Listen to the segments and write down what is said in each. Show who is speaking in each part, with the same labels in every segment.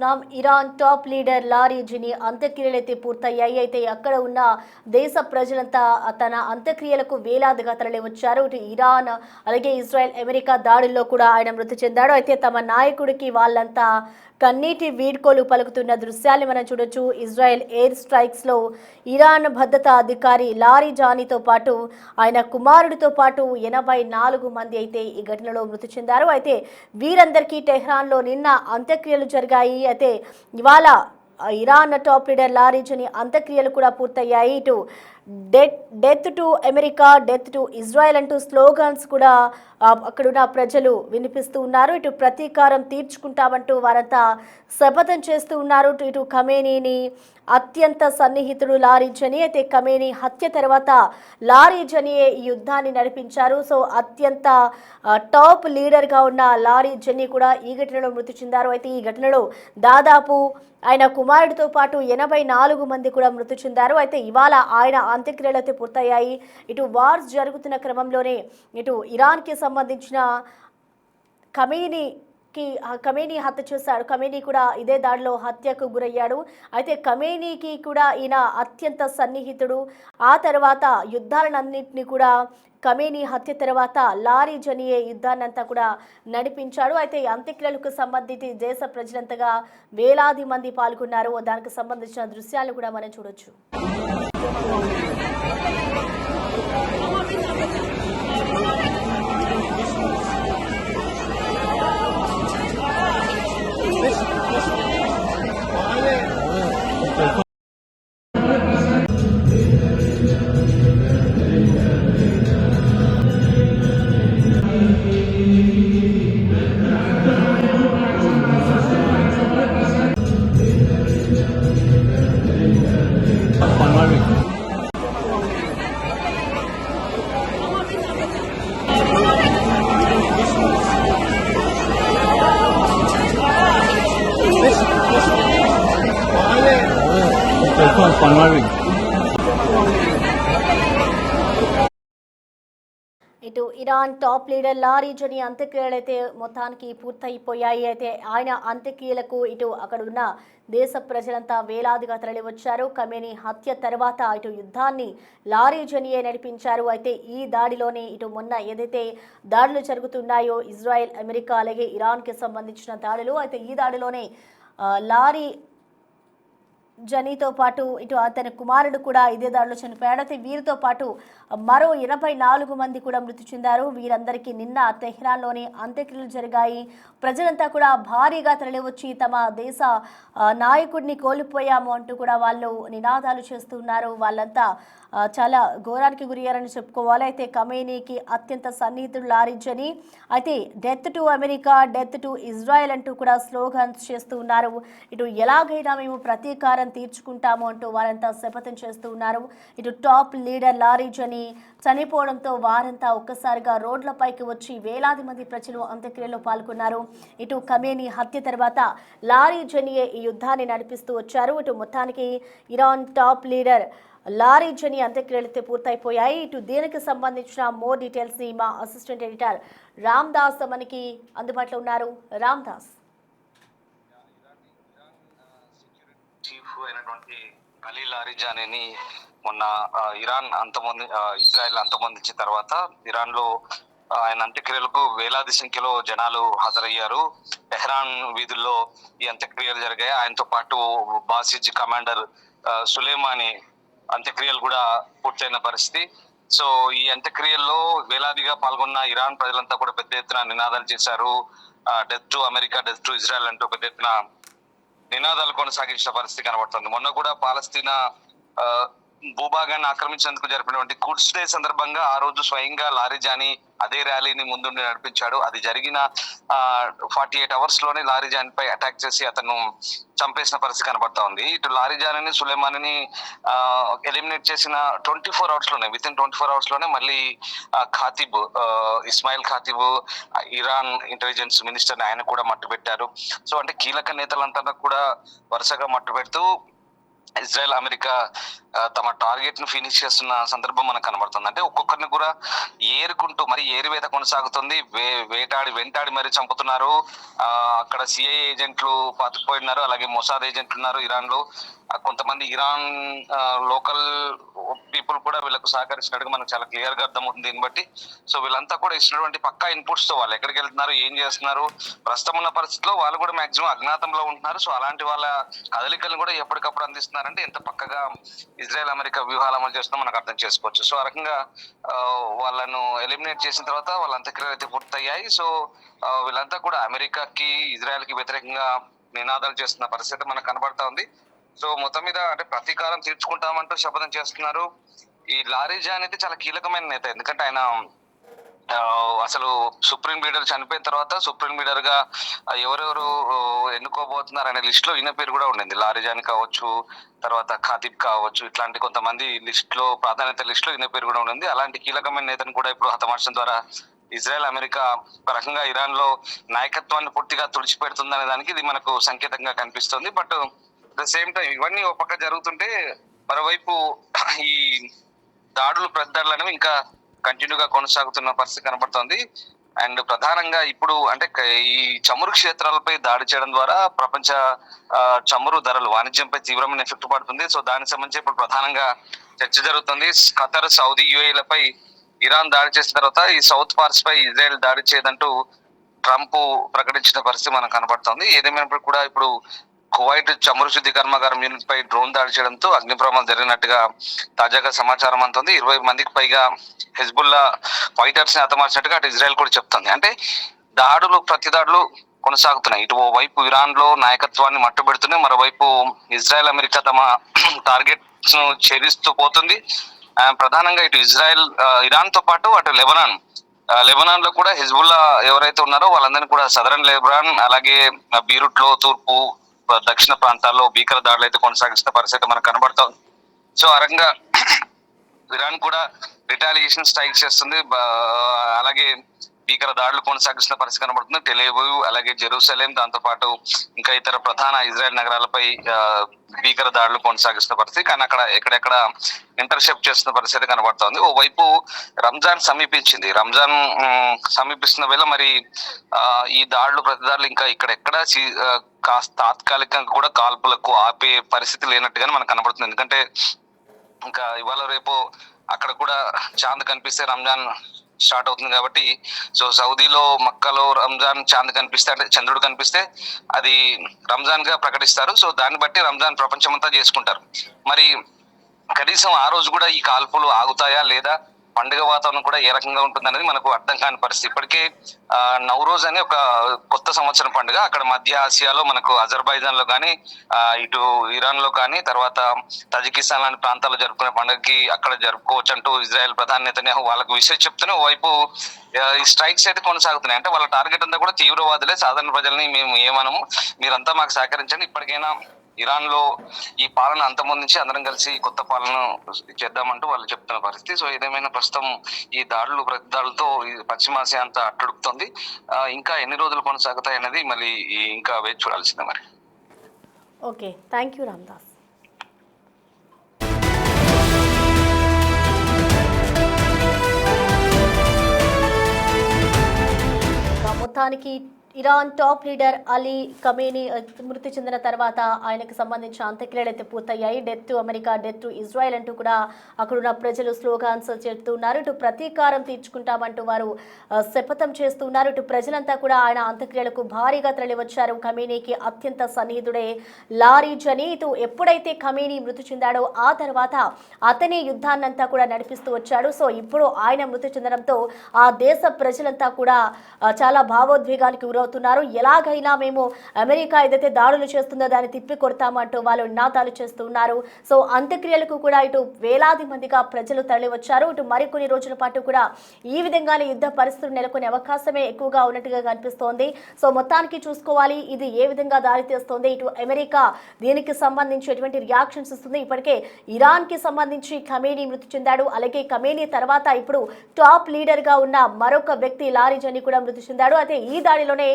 Speaker 1: చూస్తున్నాం. Iran top leader లారీజీని అంత్యక్రియలు అయితే పూర్తయ్యాయి. అయితే అక్కడ ఉన్న దేశ ప్రజలంతా తన అంత్యక్రియలకు వేలాదిగా తరలి వచ్చారు. ఇటు ఇరాన్ అలాగే ఇజ్రాయెల్ అమెరికా దాడుల్లో కూడా ఆయన మృతి చెందాడు. అయితే తమ నాయకుడికి వాళ్ళంతా కన్నీటి వీడ్కోలు పలుకుతున్న దృశ్యాన్ని మనం చూడొచ్చు. ఇజ్రాయెల్ ఎయిర్ స్ట్రైక్స్ లో ఇరాన్ భద్రతా అధికారి లారిజానీతో పాటు ఆయన కుమారుడితో పాటు 84 మంది అయితే ఈ ఘటనలో మృతి చెందారు. అయితే వీరందరికీ టెహ్రాన్లో నిన్న అంత్యక్రియలు జరిగాయి. అయితే ఇవాళ ఇరాన్ టాప్ లీడర్ లారీజీని అంత్యక్రియలు కూడా పూర్తయ్యాయి. ఇటు death to America, death to Israel అంటూ స్లోగన్స్ కూడా అక్కడున్న ప్రజలు వినిపిస్తూ ఉన్నారు. ఇటు ప్రతీకారం తీర్చుకుంటామంటూ వారంతా శపథం చేస్తూ ఉన్నారు. ఇటు ఖమేనీని అత్యంత సన్నిహితుడు లారీజనీ. అయితే ఖమేనీ హత్య తర్వాత లారీజనీయే ఈ యుద్ధాన్ని నడిపించారు. సో అత్యంత టాప్ లీడర్గా ఉన్న లారీజనీ కూడా ఈ ఘటనలో మృతి చెందారు. అయితే ఈ ఘటనలో దాదాపు ఆయన కుమారుడితో పాటు 84 మంది కూడా మృతి చెందారు. అయితే ఇవాళ ఆయన అంత్యక్రియలు అయితే పూర్తయ్యాయి. ఇటు వార్స్ జరుగుతున్న క్రమంలోనే ఇటు ఇరాన్కి సంబంధించిన ఖమేనీ హత్య చేశాడు. ఖమేనీ కూడా ఇదే దాడిలో హత్యకు గురయ్యాడు. అయితే ఖమేనీకి కూడా ఈయన అత్యంత సన్నిహితుడు. ఆ తర్వాత యుద్ధాలన్నింటినీ కూడా ఖమేనీ హత్య తర్వాత లారీజనీయే యుద్ధాన్నంతా కూడా నడిపించాడు. అయితే ఈ అంత్యక్రియలకు సంబంధించి దేశ ప్రజలంతగా వేలాది మంది పాల్గొన్నారు. దానికి సంబంధించిన దృశ్యాలు కూడా మనం చూడొచ్చు. ఇటు ఇరాన్ టాప్ లీడర్ లారీజనీ అంత్యక్రియలు అయితే మొత్తానికి పూర్తయిపోయాయి. అయితే ఆయన అంత్యక్రియలకు ఇటు అక్కడ ఉన్న దేశ ప్రజలంతా వేలాదిగా తరలి వచ్చారు. ఖమేనీ హత్య తర్వాత ఇటు యుద్ధాన్ని లారీజనీయే నడిపించారు. అయితే ఈ దాడిలోనే ఇటు మొన్న ఏదైతే దాడులు జరుగుతున్నాయో ఇజ్రాయెల్ అమెరికా అలాగే ఇరాన్కి సంబంధించిన దాడులు, అయితే ఈ దాడిలోనే లారీ జనీతో పాటు ఇటు అతని కుమారుడు కూడా ఇదే దాడిలో చనిపోయాడు. అయితే వీరితో పాటు మరో 84 మంది కూడా మృతి చెందారు. వీరందరికీ నిన్న తెహ్రాన్లోని అంత్యక్రియలు జరిగాయి. ప్రజలంతా కూడా భారీగా తరలివచ్చి తమ దేశ నాయకుడిని కోల్పోయాము అంటూ కూడా వాళ్ళు నినాదాలు చేస్తున్నారు. వాళ్ళంతా చాలా ఘోరానికి గురయ్యారని చెప్పుకోవాలి. అయితే ఖమేనీకి అత్యంత సన్నిహితుడు లారీజనీ. అయితే death to America, death to Israel అంటూ కూడా స్లోగన్స్ చేస్తూ ఉన్నారు. ఇటు ఎలాగైనా మేము ప్రతీకారం తీర్చుకుంటాము అంటూ వారంతా శపథం చేస్తూ ఉన్నారు. ఇటు టాప్ లీడర్ లారీజనీ చనిపోవడంతో వారంతా ఒక్కసారిగా రోడ్లపైకి వచ్చి వేలాది మంది ప్రజలు అంత్యక్రియలో పాల్గొన్నారు. ఇటు ఖమేనీ హత్య తర్వాత లారీజనీయే ఈ యుద్ధాన్ని నడిపిస్తూ వచ్చారు. ఇటు మొత్తానికి ఇరాన్ టాప్ లీడర్ లారీజనీ అంత్యక్రియలు అయితే పూర్తయిపోయాయి. ఇటు దీనికి సంబంధించిన మోర్ డీటెయిల్స్ ని మా అసిస్టెంట్ ఎడిటర్ రామ్ దాస్ మనకి అందుబాటులో ఉన్నారు. రామ్ దాస్.
Speaker 2: చీఫ్ అయినటువంటి అలీ లారీజానీని మొన్న ఇజ్రాయెల్ అంతమొందించిన తర్వాత ఇరాన్ లో ఆయన అంత్యక్రియలకు వేలాది సంఖ్యలో జనాలు హాజరయ్యారు. టెహ్రాన్ వీధుల్లో ఈ అంత్యక్రియలు జరిగాయి. ఆయనతో పాటు బాసిజ్ కమాండర్ సులేమానీ అంత్యక్రియలు కూడా పూర్తయిన పరిస్థితి. సో ఈ అంత్యక్రియల్లో వేలాదిగా పాల్గొన్న ఇరాన్ ప్రజలంతా కూడా పెద్ద ఎత్తున నినాదాలు చేశారు. Death to America, death to Israel అంటూ పెద్ద ఎత్తున నినాదాలు కొనసాగించిన పరిస్థితి కనబడుతుంది. మొన్న కూడా పాలస్తీనా భూభాగాన్ని ఆక్రమించేందుకు జరిపినటువంటి కుడ్స్ డే సందర్భంగా ఆ రోజు స్వయంగా లారీజానీ అదే ర్యాలీని ముందుండి నడిపించాడు. అది జరిగిన 48 hours లోనే లారీజానీపై అటాక్ చేసి అతను చంపేసిన పరిస్థితి కనబడతా ఉంది. ఇటు లారీజానీని, సులేమానీని ఎలిమినేట్ చేసిన 24 hours లోనే, వితిన్ 24 hours లోనే మళ్ళీ ఖాతిబ్ ఇస్మాయిల్ ఖాతిబ్ ఇరాన్ ఇంటెలిజెన్స్ మినిస్టర్ ఆయన కూడా మట్టు పెట్టారు. సో అంటే కీలక నేతలంతా కూడా వరుసగా మట్టు పెడుతూ ఇజ్రాయెల్ అమెరికా తమ టార్గెట్ ను ఫినిష్ చేస్తున్న సందర్భం మనకు కనబడుతుంది. అంటే ఒక్కొక్కరిని కూడా ఏరుకుంటూ మరి ఏరువేత కొనసాగుతుంది. వెంటాడి మరి చంపుతున్నారు. అక్కడ సిఐ ఏజెంట్లు పాతుకుపోయినారు, అలాగే మొసాద్ ఏజెంట్లు ఉన్నారు ఇరాన్ లో. కొంతమంది ఇరాన్ లోకల్ పీపుల్ కూడా వీళ్ళకు సహకరించినట్టుగా మనకు చాలా క్లియర్ గా అర్థమవుతుంది దీన్ని బట్టి. సో వీళ్ళంతా కూడా ఇచ్చినటువంటి పక్కా ఇన్పుట్స్ తో వాళ్ళు ఎక్కడికి వెళ్తున్నారు, ఏం చేస్తున్నారు, ప్రస్తుతం ఉన్న పరిస్థితిలో వాళ్ళు కూడా మాక్సిమం అజ్ఞాతంలో ఉంటున్నారు. సో అలాంటి వాళ్ళ కదలికలను కూడా ఎప్పటికప్పుడు అందిస్తున్నారంటే ఎంత పక్కగా ఇజ్రాయెల్ అమెరికా వ్యూహాలు అమలు చేస్తుందో మనకు అర్థం చేసుకోవచ్చు. సో ఆ రకంగా వాళ్ళను ఎలిమినేట్ చేసిన తర్వాత వాళ్ళ అంత్యక్రియలు అయితే పూర్తయ్యాయి. సో వీళ్ళంతా కూడా అమెరికాకి ఇజ్రాయెల్ కి వ్యతిరేకంగా నినాదాలు చేస్తున్న పరిస్థితి మనకు కనబడతా ఉంది. సో మొత్తం మీద అంటే ప్రతీకారం తీర్చుకుంటామంటూ శపథం చేస్తున్నారు. ఈ లారీజా అనేది చాలా కీలకమైన నేత, ఎందుకంటే ఆయన అసలు సుప్రీం లీడర్ చనిపోయిన తర్వాత సుప్రీం లీడర్ గా ఎవరెవరు ఎన్నుకోబోతున్నారు అనే లిస్ట్ లో ఈయన పేరు కూడా ఉండింది. లారీజాని కావచ్చు, తర్వాత ఖాతిబ్ కావచ్చు, ఇట్లాంటి కొంతమంది లిస్ట్ లో ప్రాధాన్యత లిస్ట్ లో ఈయన పేరు కూడా ఉండింది. అలాంటి కీలకమైన నేతను కూడా ఇప్పుడు హతమార్చడం ద్వారా ఇజ్రాయెల్ అమెరికా ఒక రకంగా ఇరాన్ లో నాయకత్వాన్ని పూర్తిగా తుడిచిపెడుతుందనే దానికి ఇది మనకు సంకేతంగా కనిపిస్తుంది. బట్ ద సేమ్ టైం ఇవన్నీ ఒక పక్క జరుగుతుంటే మరోవైపు ఈ దాడులు ప్రతిదాడులు అనేవి ఇంకా కంటిన్యూగా కొనసాగుతున్న పరిస్థితి కనబడుతోంది. అండ్ ప్రధానంగా ఇప్పుడు అంటే ఈ చమురు క్షేత్రాలపై దాడి చేయడం ద్వారా ప్రపంచ చమురు ధరలు వాణిజ్యంపై తీవ్రమైన ఎఫెక్ట్ పడుతుంది. సో దానికి సంబంధించి ఇప్పుడు ప్రధానంగా చర్చ జరుగుతుంది. ఖతర్, సౌదీ, యుఏలపై ఇరాన్ దాడి చేసిన తర్వాత ఈ సౌత్ పార్స్ పై ఇజ్రాయెల్ దాడి చేయదంటూ ట్రంప్ ప్రకటించిన పరిస్థితి మనకు కనబడుతోంది. ఏదేమైనప్పుడు కూడా ఇప్పుడు కువైట్ చమురు శుద్ధి కర్మాగారం యూనిట్ పై డ్రోన్ దాడి చేయడంతో అగ్ని ప్రమాదం జరిగినట్టుగా తాజాగా సమాచారం అందుతుంది. 20 మందికి పైగా హెజ్బుల్లా ఫైటర్స్ ని హతమార్చినట్టుగా అటు ఇజ్రాయెల్ కూడా చెప్తుంది. అంటే దాడులు ప్రతిదాడులు కొనసాగుతున్నాయి. ఇటు ఓవైపు ఇరాన్ లో నాయకత్వాన్ని మట్టుబెడుతున్నాయి, మరోవైపు ఇజ్రాయెల్ అమెరికా తమ టార్గెట్స్ ను ఛేదిస్తూ పోతుంది. ప్రధానంగా ఇటు ఇరాన్ తో పాటు అటు లెబనాన్ లో కూడా హెజ్బుల్లా ఎవరైతే ఉన్నారో వాళ్ళందరినీ కూడా సదరన్ లెబనాన్, అలాగే బీరూట్ లో తూర్పు దక్షిణ ప్రాంతాల్లో భీకర దాడులు అయితే కొనసాగిస్తున్న పరిస్థితి మనకు కనబడుతోంది. సో ఆ రకంగా ఇరాన్ కూడా రిటాలియేషన్ స్ట్రైక్ చేస్తుంది. అలాగే భీకర దాడులు కొనసాగిస్తున్న పరిస్థితి కనబడుతుంది. టెల్ అవీవ్, అలాగే జెరూసలేం, దాంతో పాటు ఇంకా ఇతర ప్రధాన ఇజ్రాయెల్ నగరాలపై భీకర దాడులు కొనసాగిస్తున్న పరిస్థితి, కానీ అక్కడ ఎక్కడెక్కడ ఇంటర్సెప్ట్ చేస్తున్న పరిస్థితి కనబడుతోంది. ఓవైపు రంజాన్ సమీపిస్తున్న వేళ మరి ఈ దాడులు ప్రతిదాడులు ఇంకా ఇక్కడెక్కడ తాత్కాలికంగా కూడా కాల్పులకు ఆపే పరిస్థితి లేనట్టుగానే మనకు కనబడుతుంది. ఎందుకంటే ఇంకా ఇవాళ రేపు అక్కడ కూడా చాంద్ కనిపిస్తే రంజాన్ స్టార్ట్ అవుతుంది కాబట్టి, సో సౌదీలో మక్కాలో రంజాన్ చాంద్ కనిపిస్తే, అంటే చంద్రుడు కనిపిస్తే అది రంజాన్ గా ప్రకటిస్తారు. సో దాన్ని బట్టి రంజాన్ ప్రపంచమంతా చేసుకుంటారు. మరి కనీసం ఆ రోజు కూడా ఈ కాల్పులు ఆగుతాయా లేదా, పండుగ వాతావరణం కూడా ఏ రకంగా ఉంటుంది అనేది మనకు అర్థం కాని పరిస్థితి. ఇప్పటికే నవరోజ్ అనే ఒక కొత్త సంవత్సరం పండుగ అక్కడ మధ్య ఆసియాలో మనకు అజర్బైజాన్ లో కానీ, ఇటు ఇరాన్ లో కానీ, తర్వాత తజికిస్తాన్ లాంటి ప్రాంతాల్లో జరుపుకునే పండుగకి అక్కడ జరుపుకోవచ్చు అంటూ ఇజ్రాయెల్ ప్రధాని నెతన్యాహు వాళ్ళకు విషయం చెప్తూనే ఓవైపు ఈ స్ట్రైక్స్ అయితే కొనసాగుతున్నాయి. అంటే వాళ్ళ టార్గెట్ అంతా కూడా తీవ్రవాదులే, సాధారణ ప్రజల్ని మేము ఏమనము, మీరంతా మాకు సహకరించండి, ఇప్పటికైనా ఇరాన్ లో ఈ పాలన అంతమొందించి అందరం కలిసి కొత్త పాలన చేద్దామంటూ వాళ్ళు చెప్తున్న పరిస్థితి. సో ఏదేమైనా ప్రస్తుతం ఈ దాడులు ప్రతిదాడులతో పశ్చిమాసియా అంతా అట్టుడుకుతుంది. ఇంకా ఎన్ని రోజులు కొనసాగుతాయి అనేది మళ్ళీ ఇంకా వేచి చూడాల్సిందే మరి.
Speaker 1: Okay, thank you Ramdas. మొత్తానికి Iran top leader Ali Khamenei మృతి చెందిన తర్వాత ఆయనకు సంబంధించిన అంత్యక్రియలు అయితే పూర్తయ్యాయి. Death to America, death to Israel అంటూ కూడా అక్కడున్న ప్రజలు స్లోగాన్స్ చెప్తున్నారు. ఇటు ప్రతీకారం తీర్చుకుంటామంటూ వారు శపథం చేస్తున్నారు. ఇటు ప్రజలంతా కూడా ఆయన అంత్యక్రియలకు భారీగా తరలివచ్చారు. ఖమేనీకి అత్యంత సన్నిహితుడే లారీజని. ఇటు ఎప్పుడైతే ఖమేనీ మృతి చెందాడో ఆ తర్వాత అతనే యుద్ధాన్నంతా కూడా నడిపిస్తూ వచ్చాడు. సో ఇప్పుడు ఆయన మృతి చెందడంతో ఆ దేశ ప్రజలంతా కూడా చాలా భావోద్వేగానికి గురవుతున్నారు. ఎలాగైనా మేము అమెరికా ఏదైతే దాడులు చేస్తుందో దాన్ని తిప్పి కొడతామంటూ వాళ్ళు నినాదాలు చేస్తున్నారు. సో అంత్యక్రియలకు కూడా ఇటు వేలాది మందిగా ప్రజలు తరలి వచ్చారు. ఇటు మరికొన్ని రోజుల పాటు కూడా ఈ విధంగానే యుద్ధ పరిస్థితులు నెలకొనే అవకాశమే ఎక్కువగా ఉన్నట్టుగా కనిపిస్తోంది. సో మొత్తానికి చూసుకోవాలి ఇది ఏ విధంగా దారితీస్తోంది. ఇటు అమెరికా దీనికి సంబంధించి ఎటువంటి రియాక్షన్స్ ఇస్తుంది. ఇప్పటికే ఇరాన్ కి సంబంధించి ఖమేనీ మృతి చెందాడు. అలాగే ఖమేనీ తర్వాత ఇప్పుడు టాప్ లీడర్ గా ఉన్న మరొక వ్యక్తి లారీజని కూడా మృతి చెందాడు. అయితే ఈ దాడిలోనే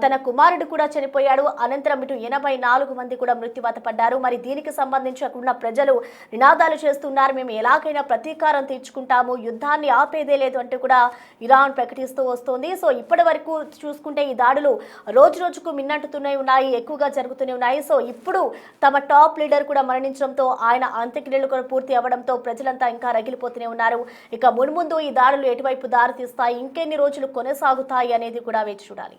Speaker 1: తన కుమారుడు కూడా చనిపోయాడు. అనంతరం ఇటు 84 మంది కూడా మృత్యువాత పడ్డారు. మరి దీనికి సంబంధించి అక్కడున్న ప్రజలు నినాదాలు చేస్తున్నారు. మేము ఎలాగైనా ప్రతీకారం తీర్చుకుంటాము, యుద్ధాన్ని ఆపేదే లేదు అంటూ కూడా ఇరాన్ ప్రకటిస్తూ వస్తోంది. సో ఇప్పటి వరకు చూసుకుంటే ఈ దాడులు రోజు రోజుకు మిన్నంటుతూనే ఉన్నాయి, ఎక్కువగా జరుగుతూనే ఉన్నాయి. సో ఇప్పుడు తమ టాప్ లీడర్ కూడా మరణించడంతో ఆయన అంత్యక్రియలు కూడా పూర్తి అవ్వడంతో ప్రజలంతా ఇంకా రగిలిపోతూనే ఉన్నారు. ఇక మున్ముందు ఈ దాడులు ఎటువైపు దారితీస్తాయి, ఇంకెన్ని రోజులు కొనసాగుతాయి అనేది కూడా వేచి చూడాలి.